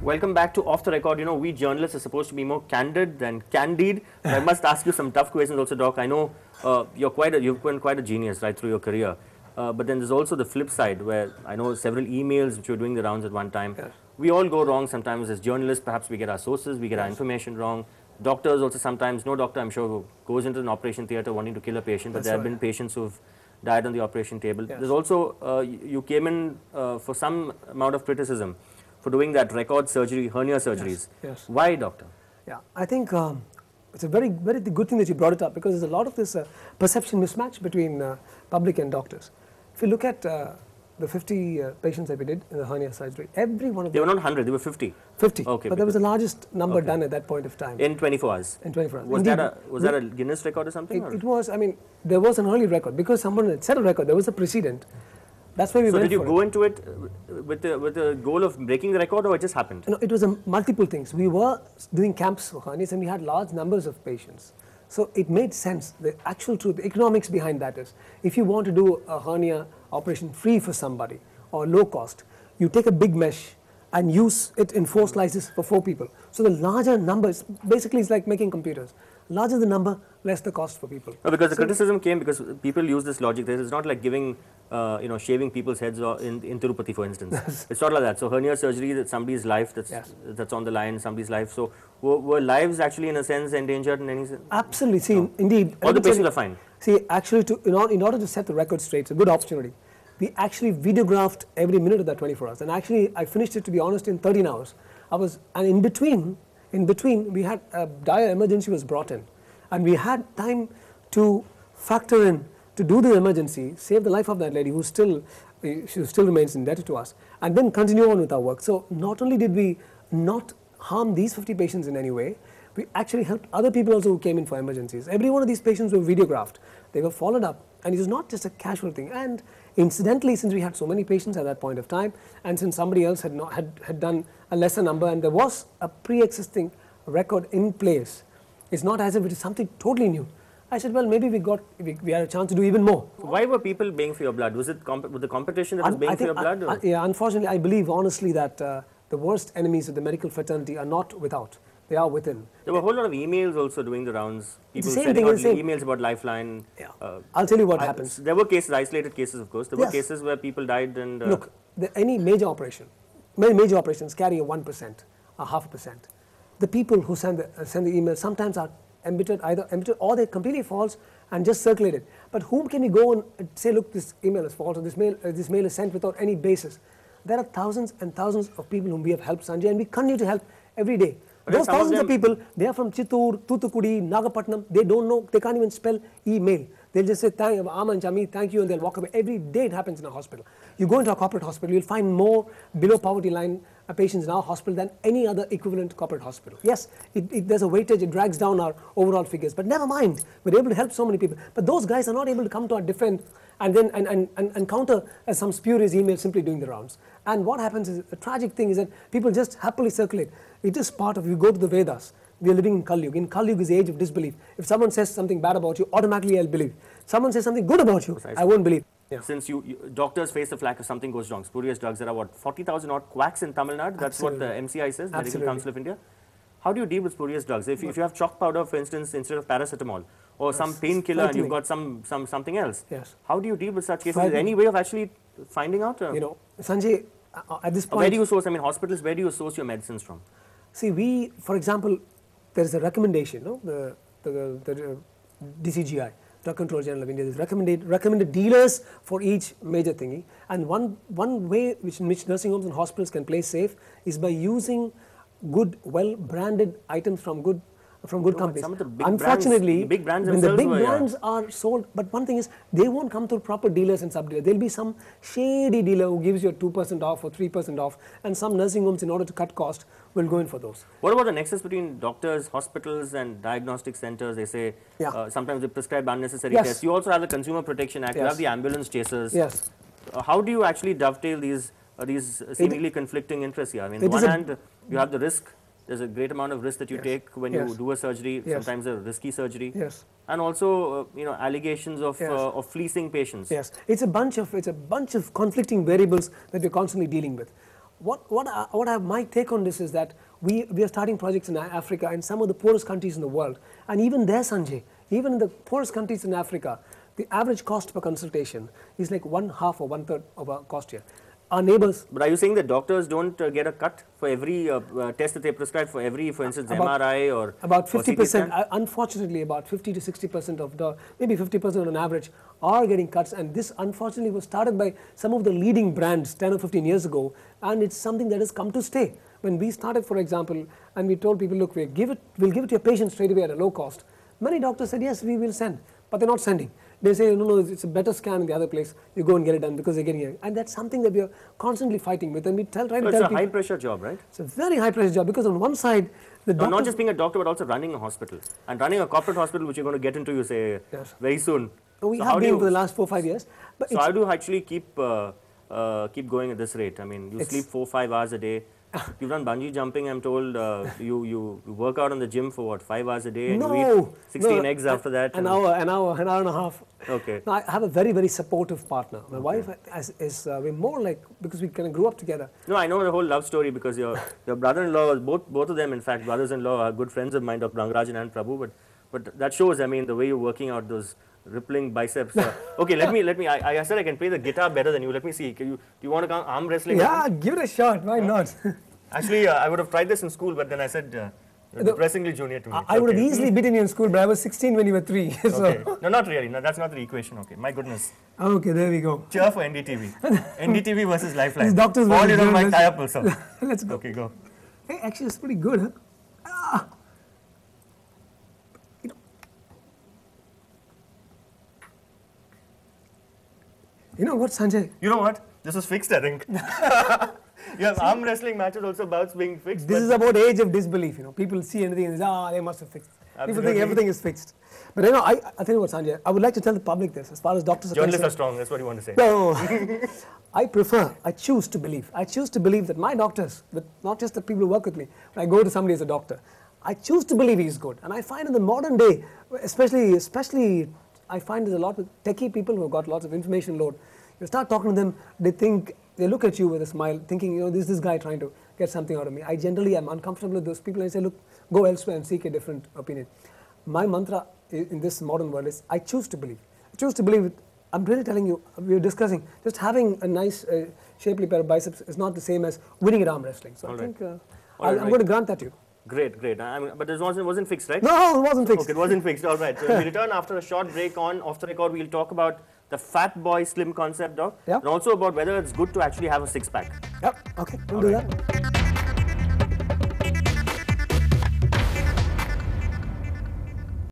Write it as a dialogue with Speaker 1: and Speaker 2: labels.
Speaker 1: Welcome back to Off the Record. You know, we journalists are supposed to be more candid than candid. I must ask you some tough questions also, Doc. I know you've been quite a genius right through your career. But then there's also the flip side where I know several emails which were doing the rounds at one time. Yes. We all go wrong sometimes as journalists. Perhaps we get our sources, we get our information wrong. Doctors also sometimes, no doctor I'm sure goes into an operation theatre wanting to kill a patient, but there have been patients who've died on the operation table. Yes. There's also, you came in for some amount of criticism for doing that record surgery, hernia surgeries. Yes. Yes. Why, doctor?
Speaker 2: Yeah, I think it's a very good thing that you brought it up, because there's a lot of this perception mismatch between public and doctors. If you look at the 50 patients that we did in the hernia surgery, every one of them...
Speaker 1: They were not 100, they were 50?
Speaker 2: 50, okay, but that was the largest number done at that point of time.
Speaker 1: In 24 hours?
Speaker 2: In 24 hours.
Speaker 1: Was that a Guinness record or something?
Speaker 2: It was, I mean, there was an early record. Because someone had set a record, there was a precedent. That's why we went for it. So did you
Speaker 1: go into it with the goal of breaking the record, or it just happened?
Speaker 2: No, it was multiple things. We were doing camps for hernias and we had large numbers of patients. So it made sense. The actual truth, the economics behind that is, if you want to do a hernia operation free for somebody or low cost, you take a big mesh and use it in 4 slices for 4 people. So the larger numbers, basically it's like making computers. Larger the number, less the cost for people.
Speaker 1: No, because the criticism came because people use this logic. It's not like giving, shaving people's heads in Tirupati, for instance. It's not like that. So hernia surgery, that's somebody's life that's on the line, somebody's life. So were lives actually in a sense endangered in any sense?
Speaker 2: Absolutely. See, indeed.
Speaker 1: All the patients are fine.
Speaker 2: See, actually, in order to set the record straight, it's a good opportunity. We actually videographed every minute of that 24 hours. And actually, I finished it, to be honest, in 13 hours. And in between, we had a dire emergency was brought in, and we had time to factor in to do the emergency, save the life of that lady who still remains indebted to us, and then continue on with our work. So not only did we not harm these 50 patients in any way, we actually helped other people also who came in for emergencies. Every one of these patients were videographed. They were followed up, and it was not just a casual thing. And incidentally, since we had so many patients at that point of time, and since somebody else had done a lesser number, and there was a pre-existing record in place, it's not as if it is something totally new. I said, well, maybe we had a chance to do even more.
Speaker 1: Why were people baying for your blood? Was it the competition that was baying for your blood?
Speaker 2: Yeah, unfortunately, I believe honestly that the worst enemies of the medical fraternity are not without. They are within.
Speaker 1: There were a whole lot of emails also doing the rounds. People sending out emails about Lifeline.
Speaker 2: Yeah. I'll tell you what happens.
Speaker 1: There were cases, isolated cases, of course. There were cases where people died and...
Speaker 2: Look, any major operation, many major operations carry a 1%, a 0.5%. The people who send the email sometimes are embittered, either embittered or they're completely false and just circulate it. But whom can we go and say, look, this email is false, or this mail is sent without any basis? There are thousands and thousands of people whom we have helped, Sanjay, and we continue to help every day. Those thousands of people, they are from Chittoor, Thoothukudi, Nagapattinam. They don't know, they can't even spell email. They'll just say, Aman, Chami, thank you, and they'll walk away. Every day it happens in a hospital. You go into a corporate hospital, you'll find more below poverty line patients in our hospital than any other equivalent corporate hospital. Yes, there's a weightage, it drags down our overall figures, but never mind, we're able to help so many people. But those guys are not able to come to our defense and then and counter some spurious email simply doing the rounds. And what happens is, the tragic thing is that people just happily circulate. It is part of, you go to the Vedas, we are living in Kali Yuga. In Kali Yuga is the age of disbelief. If someone says something bad about you, automatically I'll believe. Someone says something good about you, I won't believe. Yeah.
Speaker 1: Since doctors face the flag if something goes wrong, spurious drugs, there are what, 40,000 odd quacks in Tamil Nadu? That's what the MCI says, Medical Council of India. How do you deal with spurious drugs? If you have chalk powder, for instance, instead of paracetamol, or some painkiller and you've got something else, how do you deal with such cases? Is there any way of actually finding out?
Speaker 2: You know, Sanjay, at this point...
Speaker 1: Where do you source, hospitals, where do you source your medicines from?
Speaker 2: See, for example, there is a recommendation, no? The DCGI, Drug Control General of India, has recommended dealers for each major thingy. And one way which nursing homes and hospitals can play safe is by using good, well-branded items from good companies.
Speaker 1: Some of the big
Speaker 2: Unfortunately,
Speaker 1: brands,
Speaker 2: when the big brands are sold, but one thing is, they won't come through proper dealers and sub-dealers. There'll be some shady dealer who gives you a 2% off or 3% off, and some nursing homes, in order to cut cost, will go in for those.
Speaker 1: What about the nexus between doctors, hospitals and diagnostic centers? They say sometimes they prescribe unnecessary tests. You also have the Consumer Protection Act, you have the ambulance chasers.
Speaker 2: Yes.
Speaker 1: How do you actually dovetail these seemingly conflicting interests here? I mean, on one hand, you have the risk. There's a great amount of risk that you take when you do a surgery, sometimes a risky surgery. And also, allegations of fleecing patients.
Speaker 2: Yes, it's a bunch of conflicting variables that we're constantly dealing with. My take on this is that we are starting projects in Africa and some of the poorest countries in the world, and even there, Sanjay, even in the poorest countries in Africa, the average cost per consultation is like 1/2 or 1/3 of our cost here. Our neighbors.
Speaker 1: But are you saying that doctors don't get a cut for every test that they prescribe, for every, for instance, MRI or
Speaker 2: about 50%?
Speaker 1: CT
Speaker 2: Unfortunately, about 50 to 60% of maybe 50% on average are getting cuts, and this unfortunately was started by some of the leading brands 10 or 15 years ago, and it's something that has come to stay. When we started, for example, and we told people, look, we'll give it to your patient straight away at a low cost. Many doctors said, yes, we will send, but they're not sending. They say, no, it's a better scan in the other place. You go and get it done because they're getting it. And that's something that we are constantly fighting with. And we try to tell people.
Speaker 1: It's a high-pressure job, right?
Speaker 2: It's a very high-pressure job because on one side, the doctor...
Speaker 1: Not just being a doctor, but also running a hospital. And running a corporate hospital, which you're going to get into, you say, very soon.
Speaker 2: We have been for the last 4 or 5 years. But
Speaker 1: so how do you actually keep going at this rate? I mean, you sleep 4-5 hours a day. You've done bungee jumping, I'm told. You work out in the gym for what, 5 hours a day, and you eat 16 eggs after that?
Speaker 2: An hour and a half.
Speaker 1: Okay.
Speaker 2: Now, I have a very, very supportive partner. My wife is we're more like, because we kind of grew up together.
Speaker 1: No, I know the whole love story because your brother-in-law, both of them, in fact, brothers-in-law are good friends of mine, Dr. Rangarajan and Prabhu. But that shows, I mean, the way you're working out those rippling biceps. Okay, let me. I said I can play the guitar better than you. Let me see. Do you want to come arm wrestling?
Speaker 2: Yeah, give it a shot. Why not?
Speaker 1: Actually, I would have tried this in school, but then I said, you're depressingly junior to me.
Speaker 2: I would have easily beaten you in school, but I was 16 when you were 3. So.
Speaker 1: Okay. No, not really. No, that's not the equation. Okay, my goodness.
Speaker 2: Okay, there we go.
Speaker 1: Cheer for Ndtv. Ndtv versus Lifeline.
Speaker 2: These doctors
Speaker 1: all you don't mind, tie up also.
Speaker 2: Let's go.
Speaker 1: Okay, go.
Speaker 2: Hey, actually, it's pretty good, huh? You know what, Sanjay?
Speaker 1: You know what? This was fixed, I think. You have arm wrestling matches also bouts being fixed.
Speaker 2: This is about age of disbelief. People see anything and say, they must have fixed.
Speaker 1: Absolutely.
Speaker 2: People think everything is fixed. But I tell you what, Sanjay, I would like to tell the public this, as far as doctors are
Speaker 1: Journalists are strong, that's what you want to say.
Speaker 2: No, I choose to believe. I choose to believe that my doctors, not just the people who work with me, when I go to somebody as a doctor, I choose to believe he's good. And I find in the modern day, especially I find there's a lot of techie people who have got lots of information load. You start talking to them, they look at you with a smile, thinking, this guy trying to get something out of me. I generally am uncomfortable with those people and I say, look, go elsewhere and seek a different opinion. My mantra in this modern world is, I choose to believe. I choose to believe. I'm really telling you, we were discussing, just having a nice shapely pair of biceps is not the same as winning at arm wrestling. So I think I'm going to grant that to you.
Speaker 1: Great. But this wasn't fixed, right?
Speaker 2: No, it wasn't fixed.
Speaker 1: Okay, it wasn't fixed. All right. So we return after a short break off the record. We'll talk about the fat boy slim concept, Doc.
Speaker 2: Yep.
Speaker 1: And also about whether it's good to actually have a six-pack.
Speaker 2: Yep. Okay, we'll do that.